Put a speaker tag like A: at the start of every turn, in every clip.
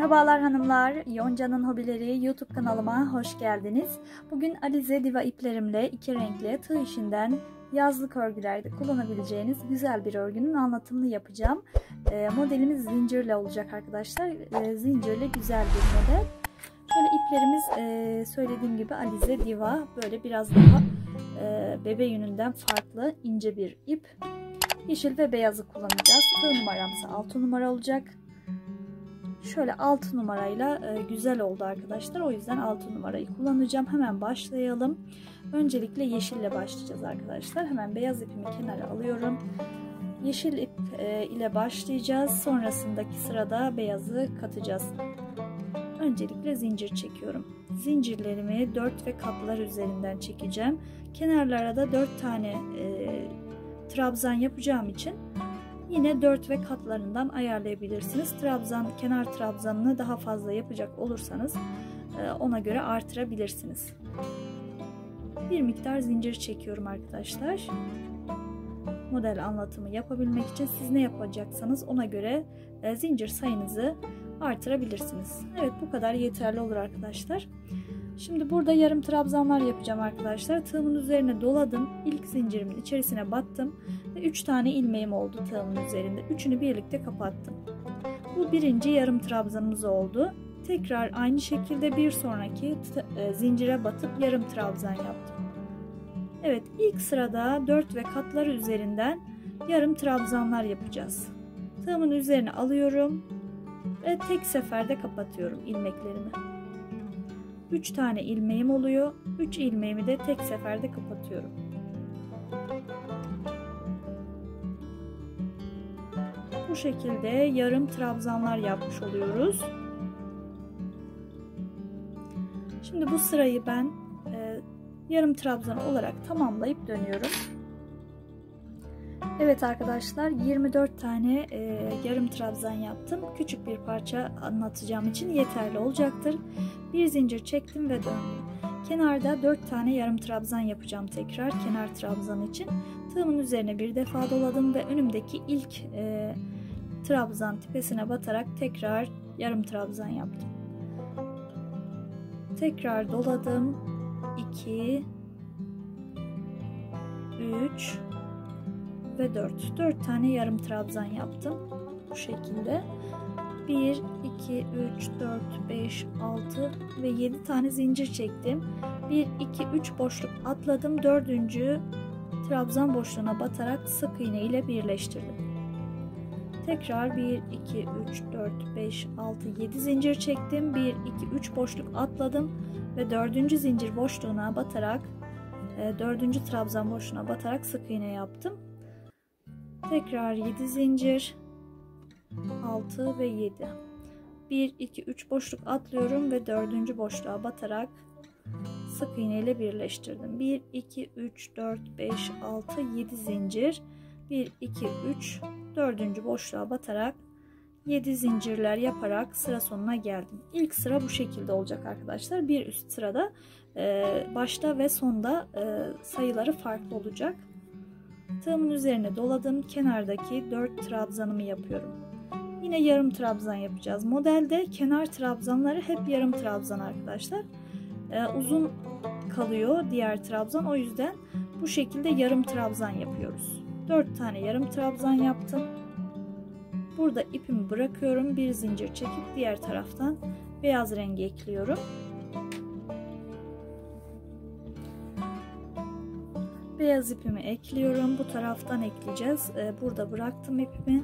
A: Merhabalar hanımlar, Yonca'nın Hobileri YouTube kanalıma hoş geldiniz. Bugün Alize Diva iplerimle iki renkli tığ işinden yazlık örgülerde kullanabileceğiniz güzel bir örgünün anlatımını yapacağım. Modelimiz zincirle olacak arkadaşlar. Zincirle güzel bir model. Şöyle iplerimiz söylediğim gibi Alize Diva, böyle biraz daha bebe yününden farklı ince bir ip. Yeşil ve beyazı kullanacağız. Tığ numaramsa 6 numara olacak. Şöyle 6 numarayla güzel oldu arkadaşlar. O yüzden 6 numarayı kullanacağım. Hemen başlayalım. Öncelikle yeşille başlayacağız arkadaşlar. Hemen beyaz ipimi kenara alıyorum. Yeşil ip ile başlayacağız. Sonrasındaki sırada beyazı katacağız. Öncelikle zincir çekiyorum. Zincirlerimi 4 ve katlar üzerinden çekeceğim. Kenarlara da 4 tane trabzan yapacağım için yine 4 ve katlarından ayarlayabilirsiniz. Kenar trabzanını daha fazla yapacak olursanız ona göre artırabilirsiniz. Bir miktar zincir çekiyorum arkadaşlar. Model anlatımı yapabilmek için siz ne yapacaksanız ona göre zincir sayınızı artırabilirsiniz. Evet, bu kadar yeterli olur arkadaşlar. Şimdi burada yarım trabzanlar yapacağım arkadaşlar. Tığımın üzerine doladım. İlk zincirimin içerisine battım. Ve 3 tane ilmeğim oldu tığımın üzerinde. Üçünü birlikte kapattım. Bu birinci yarım trabzanımız oldu. Tekrar aynı şekilde bir sonraki zincire batıp yarım trabzan yaptım. Evet, ilk sırada 4 ve katları üzerinden yarım trabzanlar yapacağız. Tığımın üzerine alıyorum ve tek seferde kapatıyorum ilmeklerimi. 3 tane ilmeğim oluyor. 3 ilmeğimi de tek seferde kapatıyorum. Bu şekilde yarım trabzanlar yapmış oluyoruz. Şimdi bu sırayı ben yarım trabzan olarak tamamlayıp dönüyorum. Evet arkadaşlar, 24 tane yarım trabzan yaptım. Küçük bir parça anlatacağım için yeterli olacaktır. Bir zincir çektim ve döndüm. Kenarda 4 tane yarım trabzan yapacağım tekrar kenar trabzan için. Tığımın üzerine bir defa doladım ve önümdeki ilk trabzan tepesine batarak tekrar yarım trabzan yaptım. Tekrar doladım. 2 3 ve 4 tane yarım trabzan yaptım. Bu şekilde 1 2 3 4 5 6 ve 7 tane zincir çektim. 1 2 3 boşluk atladım. 4. trabzan boşluğuna batarak sık iğne ile birleştirdim. Tekrar 1 2 3 4 5 6 7 zincir çektim. 1 2 3 boşluk atladım ve 4. zincir boşluğuna batarak 4. trabzan boşluğuna batarak sık iğne yaptım. Tekrar 7 zincir, 6 ve 7. 1 2 3 boşluk atlıyorum ve 4. boşluğa batarak sık iğne ile birleştirdim. 1 2 3 4 5 6 7 zincir. 1 2 3 4. boşluğa batarak 7 zincirler yaparak sıra sonuna geldim. İlk sıra bu şekilde olacak arkadaşlar. Bir üst sırada başta ve sonda sayıları farklı olacak. Tığımın üzerine doladım. Kenardaki 4 trabzanımı yapıyorum. Yine yarım trabzan yapacağız. Modelde kenar trabzanları hep yarım trabzan arkadaşlar. Uzun kalıyor diğer trabzan. O yüzden bu şekilde yarım trabzan yapıyoruz. 4 tane yarım trabzan yaptım. Burada ipimi bırakıyorum. Bir zincir çekip diğer taraftan beyaz rengi ekliyorum. Beyaz ipimi ekliyorum. Bu taraftan ekleyeceğiz. Burada bıraktım ipimi.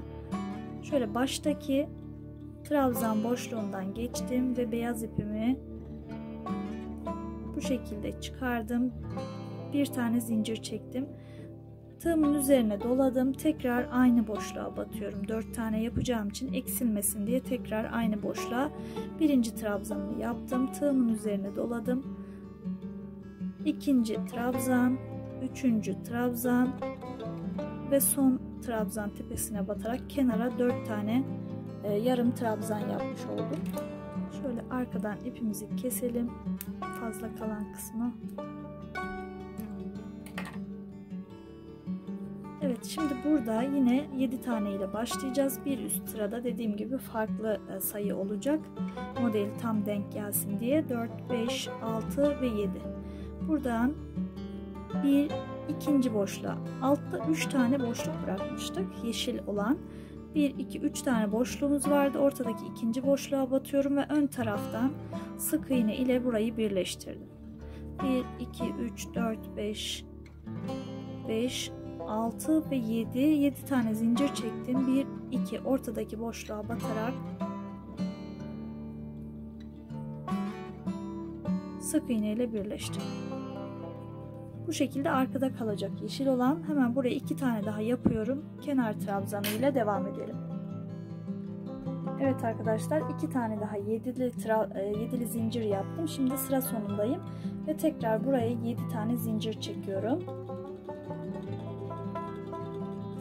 A: Şöyle baştaki trabzan boşluğundan geçtim ve beyaz ipimi bu şekilde çıkardım. Bir tane zincir çektim. Tığımın üzerine doladım. Tekrar aynı boşluğa batıyorum. 4 tane yapacağım için eksilmesin diye tekrar aynı boşluğa birinci trabzanımı yaptım. Tığımın üzerine doladım. İkinci trabzan, üçüncü trabzan ve son trabzan tepesine batarak kenara 4 tane yarım trabzan yapmış oldum. Şöyle arkadan ipimizi keselim. Fazla kalan kısmı. Evet, Evet, şimdi burada yine 7 tane ile başlayacağız. Bir üst sırada dediğim gibi farklı sayı olacak. Modeli tam denk gelsin diye 4, 5, 6 ve 7. Buradan bir ikinci boşluğa, altta 3 tane boşluk bırakmıştık yeşil olan. 1, 2, 3 tane boşluğumuz vardı. Ortadaki ikinci boşluğa batıyorum ve ön taraftan sık iğne ile burayı birleştirdim. 1, 2, 3, 4, 5, 6 ve 7 tane zincir çektim. 1, 2 ortadaki boşluğa batarak sık iğne ile birleştirdim. Bu şekilde arkada kalacak yeşil olan. Hemen buraya 2 tane daha yapıyorum. Kenar trabzanı ile devam edelim. Evet arkadaşlar, 2 tane daha 7'li zincir yaptım. Şimdi sıra sonundayım ve tekrar buraya 7 tane zincir çekiyorum.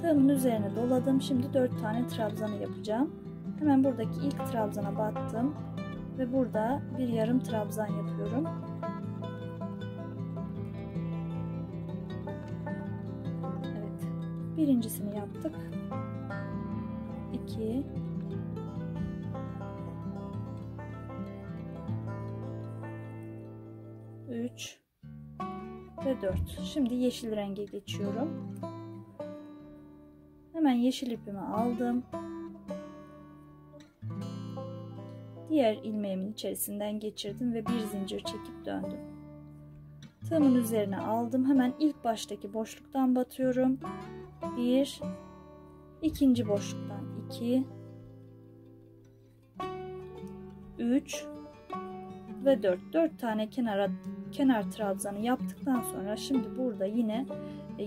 A: Tığımın üzerine doladım. Şimdi 4 tane trabzanı yapacağım. Hemen buradaki ilk trabzana battım ve burada bir yarım trabzan yapıyorum. Evet, birincisini yaptık. 2, 3 ve 4. Şimdi yeşil renge geçiyorum. Hemen yeşil ipimi aldım. Diğer ilmeğimin içerisinden geçirdim ve bir zincir çekip döndüm. Tığımın üzerine aldım. Hemen ilk baştaki boşluktan batıyorum. 1, ikinci boşluktan 2, 3 ve 4. 4 tane kenar trabzanı yaptıktan sonra şimdi burada yine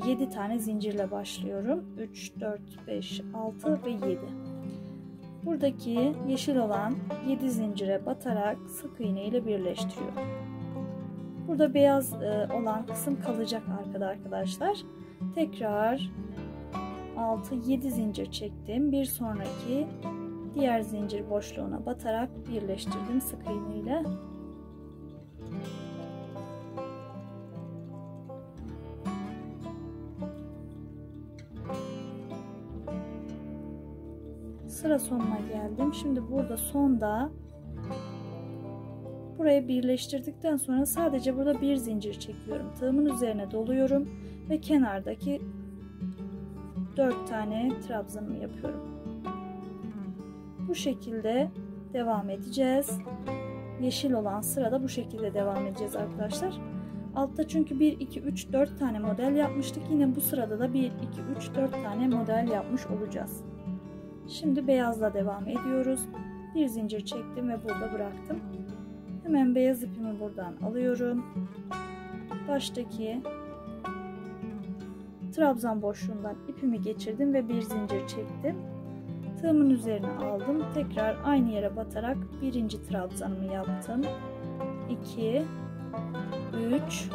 A: 7 tane zincirle başlıyorum. 3, 4, 5, 6 ve 7. Buradaki yeşil olan 7 zincire batarak sık iğne ile birleştiriyorum. Burada beyaz olan kısım kalacak arkadaşlar. Tekrar 6, 7 zincir çektim. Bir sonraki diğer zincir boşluğuna batarak birleştirdim sık iğne ile. Sıra sonuna geldim. Şimdi burada sonda burayı birleştirdikten sonra sadece burada bir zincir çekiyorum. Tığımın üzerine doluyorum ve kenardaki 4 tane trabzanımı yapıyorum. Bu şekilde devam edeceğiz. Yeşil olan sırada bu şekilde devam edeceğiz arkadaşlar. Altta çünkü 1, 2, 3, 4 tane model yapmıştık. Yine bu sırada da 1, 2, 3, 4 tane model yapmış olacağız. Şimdi beyazla devam ediyoruz. Bir zincir çektim ve burada bıraktım. Hemen beyaz ipimi buradan alıyorum. Baştaki trabzan boşluğundan ipimi geçirdim ve bir zincir çektim. Tığımın üzerine aldım. Tekrar aynı yere batarak birinci trabzanımı yaptım. 2, 3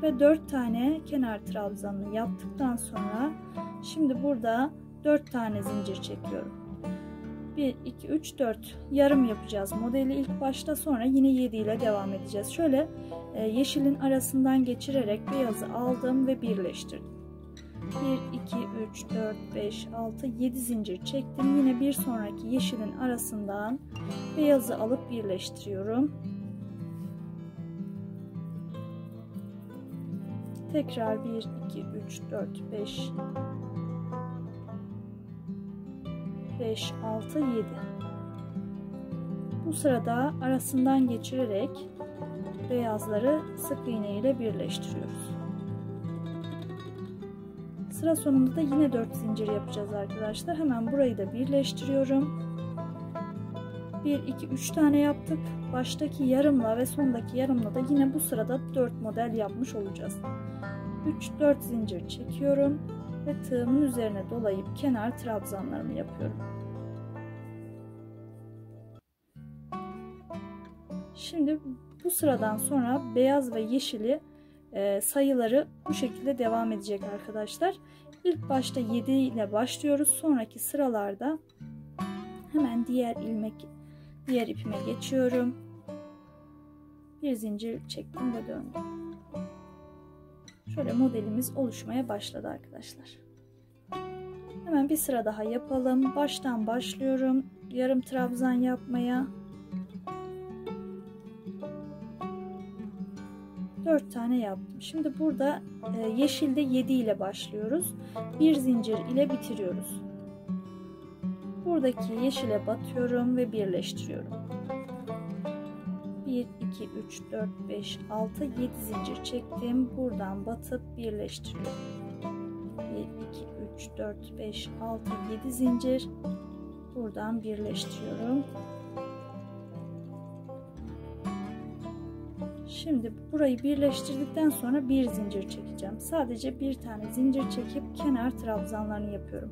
A: ve 4 tane kenar trabzanını yaptıktan sonra şimdi burada 4 tane zincir çekiyorum. 1, 2, 3, 4 yarım yapacağız modeli ilk başta, sonra yine 7 ile devam edeceğiz. Şöyle yeşilin arasından geçirerek beyazı aldım ve birleştirdim. 1, 2, 3, 4, 5, 6, 7 zincir çektim. Yine bir sonraki yeşilin arasından beyazı alıp birleştiriyorum. Tekrar 1, 2, 3, 4, 5, 6, 7. Bu sırada arasından geçirerek beyazları sık iğne ile birleştiriyoruz. Sıra sonunda da yine 4 zincir yapacağız arkadaşlar. Hemen burayı da birleştiriyorum. 1, 2, 3 tane yaptık. Baştaki yarımla ve sondaki yarımla da yine bu sırada 4 model yapmış olacağız. 3, 4 zincir çekiyorum ve tığımın üzerine dolayıp kenar trabzanlarımı yapıyorum. Şimdi bu sıradan sonra beyaz ve yeşili sayıları bu şekilde devam edecek arkadaşlar. İlk başta 7 ile başlıyoruz. Sonraki sıralarda hemen diğer ipime geçiyorum. Bir zincir çektim ve döndüm. Şöyle modelimiz oluşmaya başladı arkadaşlar. bir sıra daha yapalım. Baştan başlıyorum yarım trabzan yapmaya. 4 tane yaptım. Şimdi burada yeşilde 7 ile başlıyoruz. Bir zincir ile bitiriyoruz. Buradaki yeşile batıyorum ve birleştiriyorum. 1, 2, 3, 4, 5, 6, 7 zincir çektim. Buradan batıp birleştiriyorum. 1, 2, 3, 4, 5, 6, 7 zincir. Buradan birleştiriyorum. Şimdi burayı birleştirdikten sonra bir zincir çekeceğim. Sadece bir tane zincir çekip kenar trabzanlarını yapıyorum.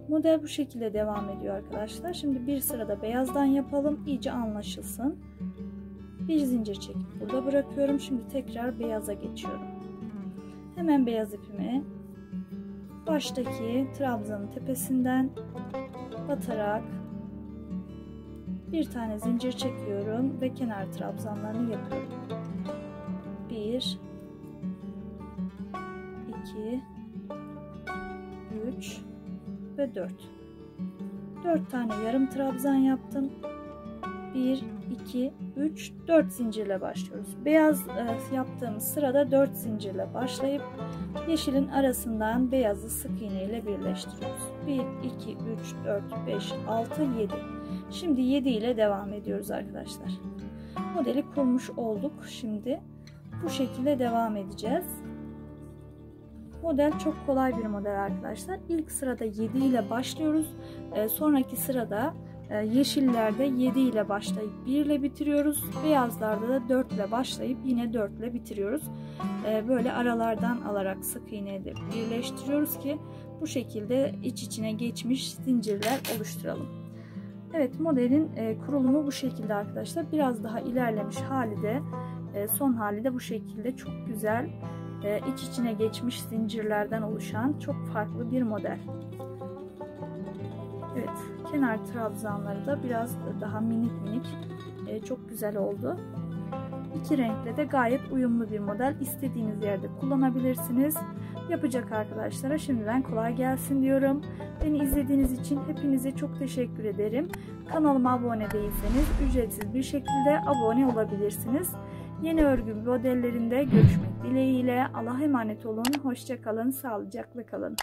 A: Model bu şekilde devam ediyor arkadaşlar. Şimdi bir sırada beyazdan yapalım. İyice anlaşılsın. Bir zincir çekip burada bırakıyorum. Şimdi tekrar beyaza geçiyorum. Hemen beyaz ipimi baştaki trabzanın tepesinden batarak bir tane zincir çekiyorum ve kenar trabzanlarını yapıyorum. 1, 2, 3 ve 4. 4 tane yarım trabzan yaptım. 1, 2, 3, 4 zincirle başlıyoruz. Beyaz yaptığımız sırada 4 zincirle başlayıp yeşilin arasından beyazı sık iğne ile birleştiriyoruz. 1, 2, 3, 4, 5, 6, 7. Şimdi 7 ile devam ediyoruz arkadaşlar. Modeli kurmuş olduk. Şimdi bu şekilde devam edeceğiz. Model çok kolay bir model arkadaşlar. İlk sırada 7 ile başlıyoruz. Sonraki sırada yeşillerde 7 ile başlayıp 1 ile bitiriyoruz. Beyazlarda da 4 ile başlayıp yine 4 ile bitiriyoruz. Böyle aralardan alarak sık iğne edip birleştiriyoruz ki bu şekilde iç içine geçmiş zincirler oluşturalım. Evet, modelin kurulumu bu şekilde arkadaşlar. Biraz daha ilerlemiş hali de son hali de bu şekilde çok güzel iç içine geçmiş zincirlerden oluşan çok farklı bir model. Evet, kenar trabzanları da biraz daha minik çok güzel oldu. İki renkle de gayet uyumlu bir model. İstediğiniz yerde kullanabilirsiniz. Yapacak arkadaşlara şimdiden kolay gelsin diyorum. Beni izlediğiniz için hepinize çok teşekkür ederim. Kanalıma abone değilseniz ücretsiz bir şekilde abone olabilirsiniz. Yeni örgü modellerinde görüşmek dileğiyle. Allah'a emanet olun. Hoşça kalın. Sağlıcakla kalın.